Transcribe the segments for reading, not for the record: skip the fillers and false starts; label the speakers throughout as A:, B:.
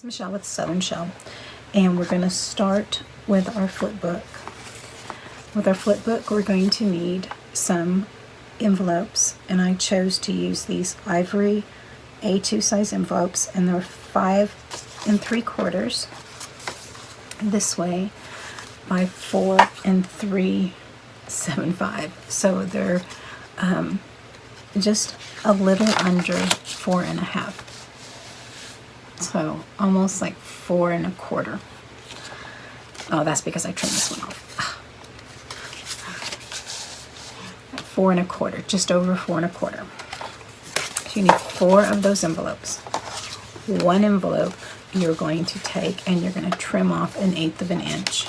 A: Michelle with Southern Shell, and we're going to start with our flip book. With our flip book, we're going to need some envelopes, and I chose to use these ivory A2 size envelopes, and they're 5 3/4 this way by 4 3/75. So they're just a little under 4.5. So almost like 4 1/4. Oh, that's because I trimmed this one off. 4 1/4, just over 4 1/4. So you need 4 of those envelopes. One envelope you're going to take and you're going to trim off 1/8 of an inch.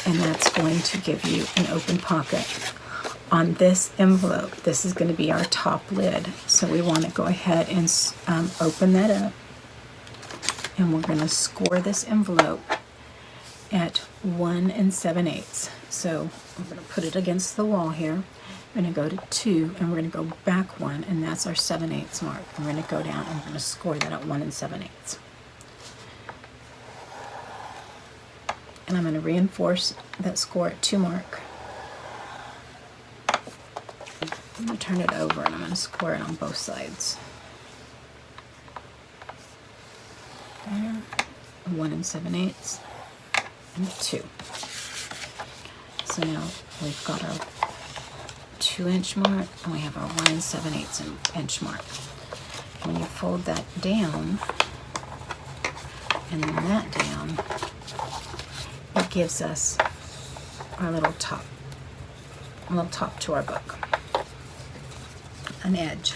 A: And that's going to give you an open pocket. On this envelope, this is going to be our top lid. So we want to go ahead and open that up. And we're going to score this envelope at 1 7/8. So we're going to put it against the wall here. We're going to go to 2, and we're going to go back 1, and that's our 7/8 mark. We're going to go down and we're going to score that at 1 7/8. And I'm going to reinforce that score at 2 mark. I'm going to turn it over and I'm going to score it on both sides. There, 1 7/8 and 2. So now we've got our 2-inch mark and we have our 1 7/8 inch mark. When you fold that down and then that down, it gives us our little top to our book. An edge.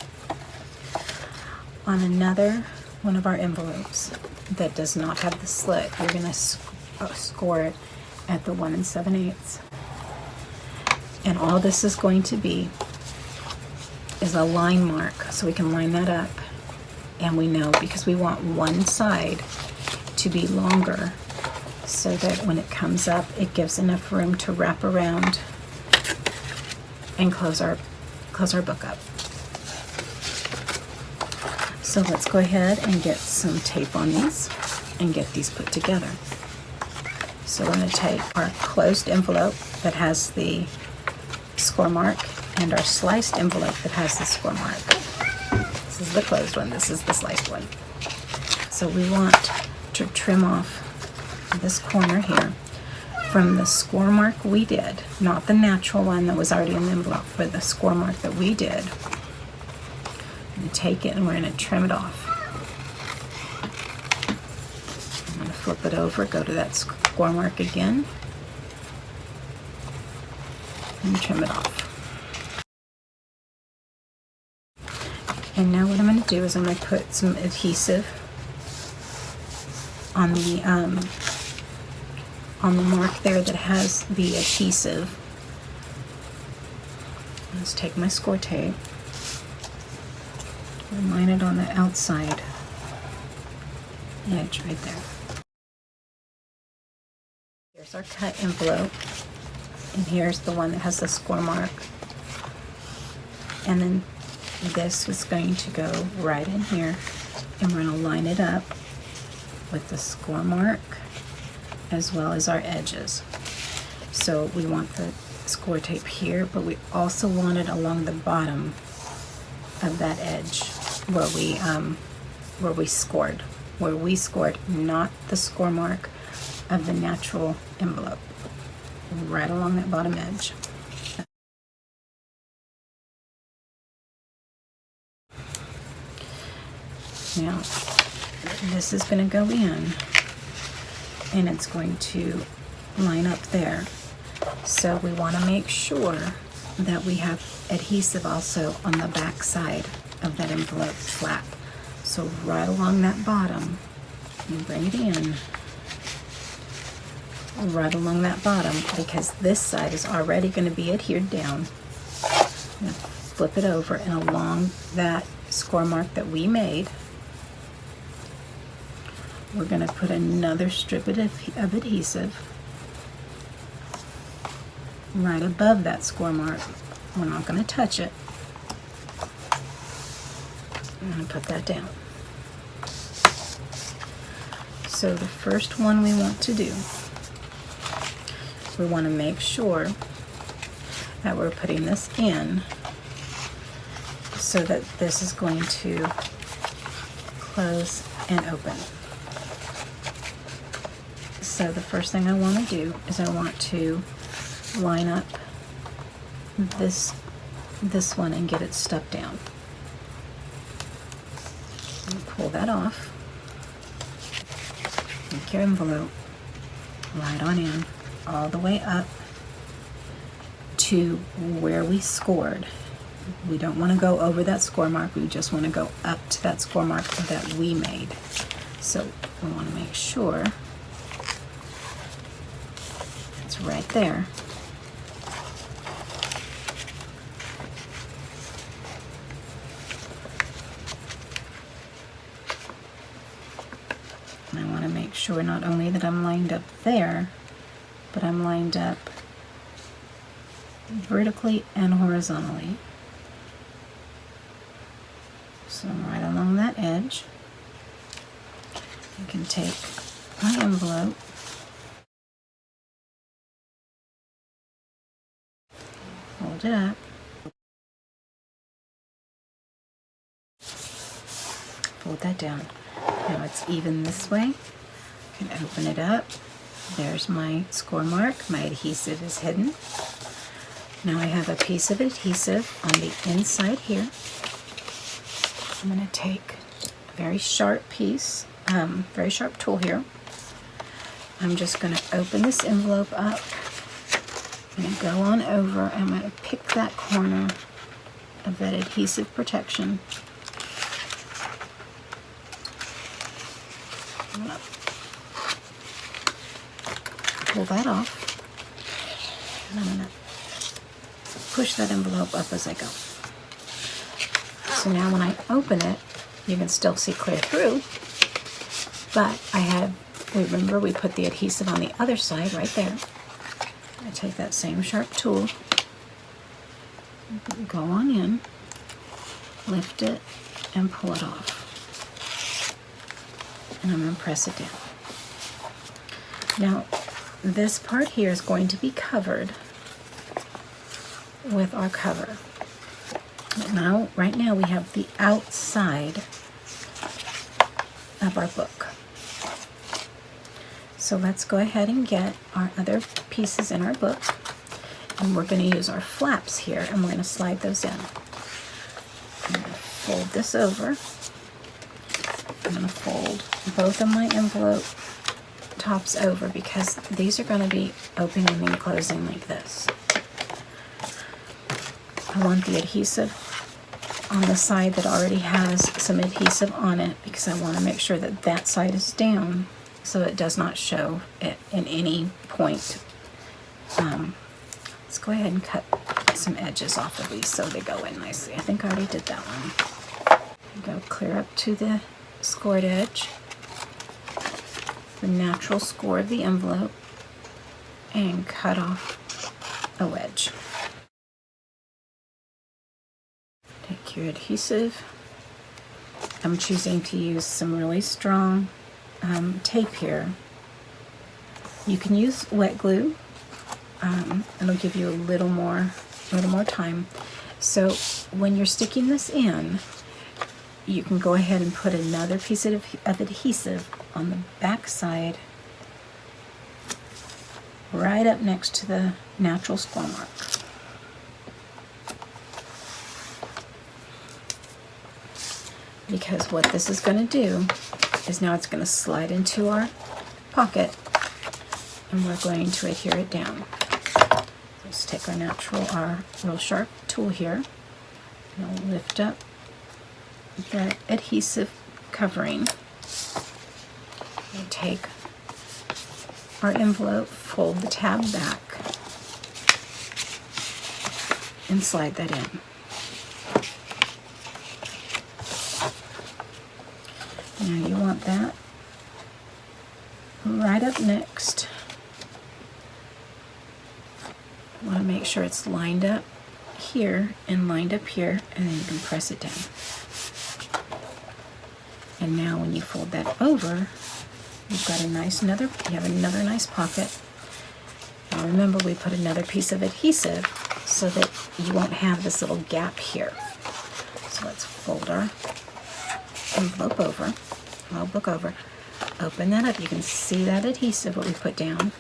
A: On another one of our envelopes that does not have the slit, you're going to score it at the 1 7/8. And all this is going to be is a line mark, so we can line that up, and we know because we want one side to be longer so that when it comes up it gives enough room to wrap around and close our book up. So let's go ahead and get some tape on these and get these put together. So we're going to take our closed envelope that has the score mark and our sliced envelope that has the score mark. This is the closed one, this is the sliced one. So we want to trim off this corner here from the score mark we did, not the natural one that was already in the envelope, but the score mark that we did. And take it and we're going to trim it off. I'm going to flip it over, go to that score mark again, and trim it off. And now what I'm going to do is I'm going to put some adhesive on the mark there that has the adhesive. Let's take my score tape and line it on the outside edge right there. Here's our cut envelope, and here's the one that has the score mark. And then this is going to go right in here, and we're going to line it up with the score mark as well as our edges. So we want the score tape here, but we also want it along the bottom of that edge where we scored, not the score mark of the natural envelope, right along that bottom edge. Now this is going to go in and it's going to line up there. So we want to make sure that we have adhesive also on the back side of that envelope flap. So right along that bottom, you bring it in right along that bottom, because this side is already going to be adhered down. I'm going to flip it over, and along that score mark that we made, we're going to put another strip of adhesive right above that score mark. We're not going to touch it. I'm going to put that down. So the first one we want to do, we want to make sure that we're putting this in so that this is going to close and open. So the first thing I want to do is I want to line up this one and get it stuck down. And pull that off. Take your envelope right on in, all the way up to where we scored. We don't want to go over that score mark, we just want to go up to that score mark that we made. So we want to make sure it's right there. And I want to make sure not only that I'm lined up there, but I'm lined up vertically and horizontally. So I'm right along that edge. I can take my envelope, fold it up, fold that down. Now it's even this way. I can open it up. There's my score mark. My adhesive is hidden. Now I have a piece of adhesive on the inside here. I'm going to take a very sharp piece, very sharp tool here. I'm just going to open this envelope up. I'm going to go on over. I'm going to pick that corner of that adhesive protection. I'm going to pull that off. And I'm going to push that envelope up as I go. So now when I open it, you can still see clear through, but remember we put the adhesive on the other side right there. I take that same sharp tool, go on in, lift it, and pull it off. And I'm going to press it down. Now, this part here is going to be covered with our cover. Now, right now we have the outside of our book. So let's go ahead and get our other pieces in our book, and we're going to use our flaps here, and we're going to slide those in. I'm going to fold this over. I'm going to fold both of my envelope tops over because these are going to be opening and closing like this. I want the adhesive on the side that already has some adhesive on it because I want to make sure that that side is down so it does not show it in any point. Let's go ahead and cut some edges off of these so they go in nicely. I think I already did that one. Go clear up to the scored edge, the natural score of the envelope, and cut off a wedge. Take your adhesive. I'm choosing to use some really strong tape here. You can use wet glue. It'll give you a little more time. So when you're sticking this in, you can go ahead and put another piece of adhesive on the back side, right up next to the natural score mark. Because what this is going to do is now it's going to slide into our pocket, and we're going to adhere it down. Let's take our real sharp tool here, and I'll lift up the adhesive covering. We'll take our envelope, fold the tab back, and slide that in. Now you want that right up next. You want to make sure it's lined up here and lined up here, and then you can press it down. And now when you fold that over, you've got you have another nice pocket. Now remember, we put another piece of adhesive so that you won't have this little gap here. So let's fold our envelope over, book over, open that up. You can see that adhesive, what we put down.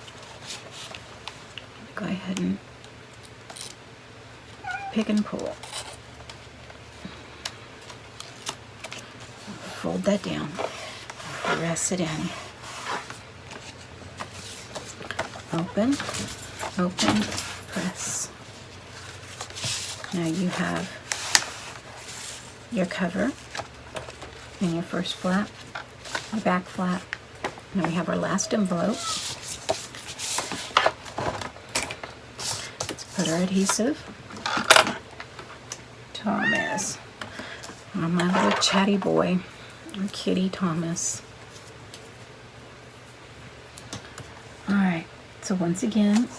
A: Go ahead and pick and pull. Fold that down, press it in. Open, open, press. Now you have your cover and your first flap, your back flap. Now we have our last envelope. Let's put our adhesive. Thomas, oh, my little chatty boy, our kitty Thomas. All right, so once again,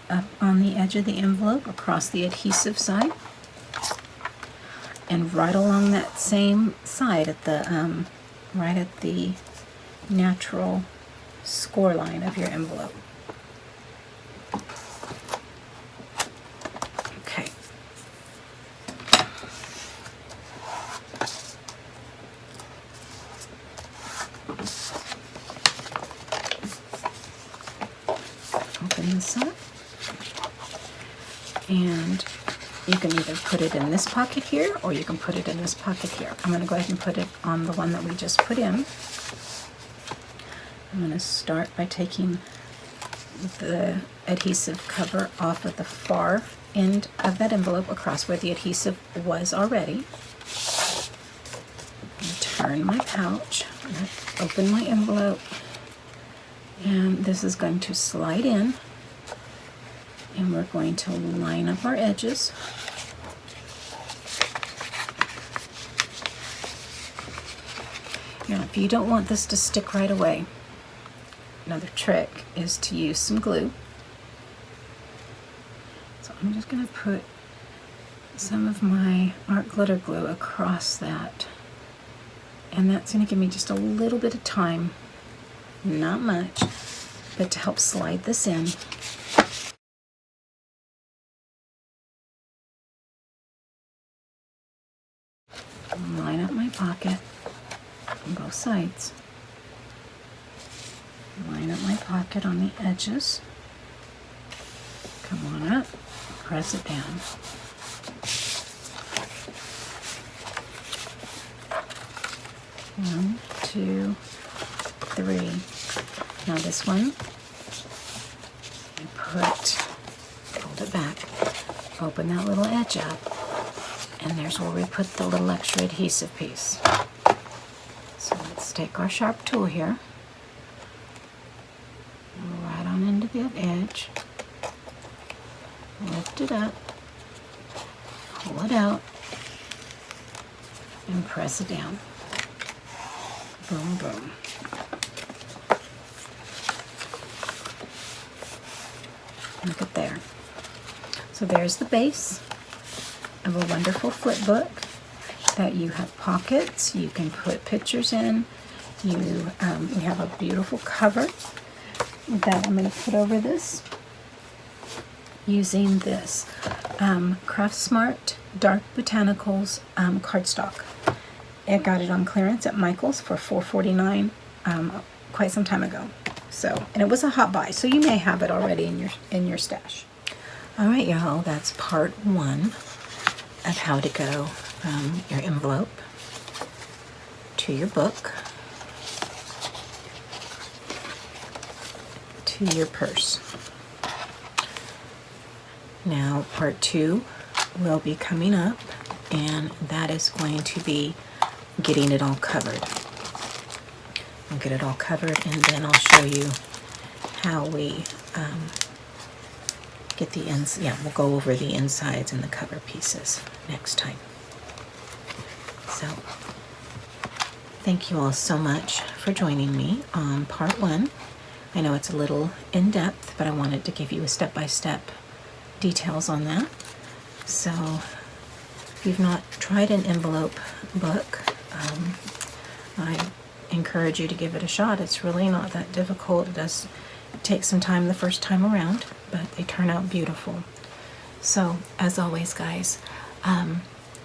A: up on the edge of the envelope, across the adhesive side, and right along that same side at the right at the natural score line of your envelope. Okay. Open this up, and you can either put it in this pocket here, or you can put it in this pocket here. I'm going to go ahead and put it on the one that we just put in. I'm going to start by taking the adhesive cover off of the far end of that envelope across where the adhesive was already. Turn my pouch, open my envelope, and this is going to slide in, and we're going to line up our edges. Now, if you don't want this to stick right away, another trick is to use some glue. So I'm just going to put some of my art glitter glue across that, and that's going to give me just a little bit of time, not much, but to help slide this in. Line up my pocket on both sides. Line up my pocket on the edges. Come on up, press it down. One, two, three. Now this one, fold it back, open that little edge up, and there's where we put the little extra adhesive piece. So let's take our sharp tool here, right on into that edge, lift it up, pull it out, and press it down. Boom, boom. Look at there. So there's the base of a wonderful flip book that you have pockets, you can put pictures in, we have a beautiful cover that I'm going to put over this using this Craft Smart Dark Botanicals cardstock. I got it on clearance at Michael's for $4.49 quite some time ago. So, and it was a hot buy, so you may have it already in your stash. All right, y'all, that's part one of how to go from your envelope to your book to your purse. Now, part two will be coming up, and that is going to be getting it all covered. I'll get it all covered, and then I'll show you how we get the ends. Yeah, we'll go over the insides and the cover pieces next time. So, thank you all so much for joining me on part one. I know it's a little in-depth, but I wanted to give you a step-by-step details on that. So, if you've not tried an envelope book, I encourage you to give it a shot. It's really not that difficult. It does take some time the first time around, but they turn out beautiful. So, as always, guys,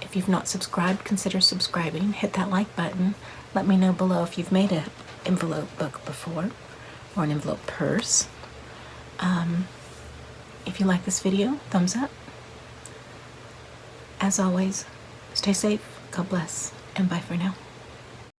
A: if you've not subscribed, consider subscribing. Hit that like button. Let me know below if you've made an envelope book before, or an envelope purse. If you like this video, thumbs up. As always, stay safe, God bless, and bye for now.